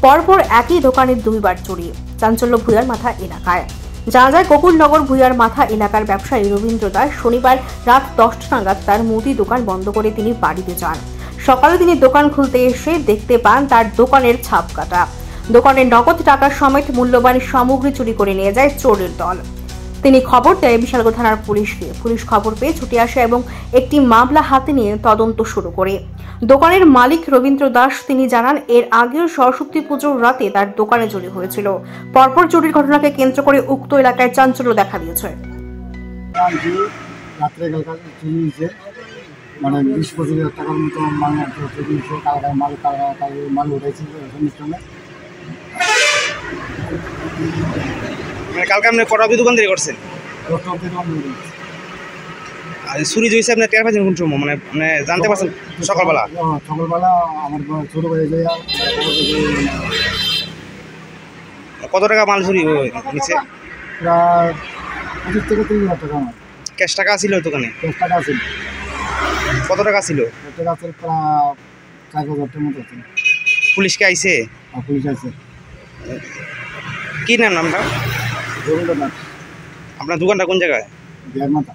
পরপর একই দোকানের দুইবার চুরি, চাঞ্চল্য ভূঁইয়ার মাথা এলাকায়। জানা যায়, গোকুলনগর ভূঁইয়ার মাথা এলাকার ব্যবসায়ী রবীন্দ্র দাস শনিবার রাত 10টা নাগাদ তার মুদি দোকান বন্ধ করে তিনি বাড়িতে যান। সকালে তিনি দোকান খুলতে এসে দেখতে পান তার দোকানের ছাপ কাটা। দোকানের নগদ টাকা সমেত মূল্যবান সামগ্রী চুরি করে নিয়ে যায় চোরের দল। তিনি খবর দেয় বিশালগড় থানার পুলিশকে। পুলিশ খবর পেয়ে ছুটে আসে এবং একটি মামলা হাতে নিয়ে তদন্ত শুরু করে। দোকানের মালিক রবীন্দ্র দাস তিনি জানান, এর আগেও সরস্বতী পুজোর রাতে তার দোকানে চুরি হয়েছিল। পরপর চুরির ঘটনাকে কেন্দ্র করে উক্ত এলাকায় চাঞ্চল্য দেখা দিয়েছে। মানে 20-25 টাকার মতো মাল উঠেছিল। কালকে আপনি কটা অবধি দোকানদারি করছেন? আর চুরি হয়েছে আপনি টের পাচ্ছেন কোন সময়, মানে জানতে পারছেন সকালবেলা? সকালবেলা আমার ছোট হয়ে যায়। কত টাকা মাল চুরি হয়েছে? প্রায় 25 থেকে 30 টাকা। আমার ক্যাশ টাকা ছিল দোকানে? ক্যাশ টাকা ছিল। কত টাকা ছিল? টাকা ছিল প্রায় 4,000 টাকার মতো ছিল। পুলিশকে আইছে? পুলিশ আছে। কি নামটা? রবীন্দ্র দাস। আপনার দোকানটা কোন জায়গায়? বিহার মাথা।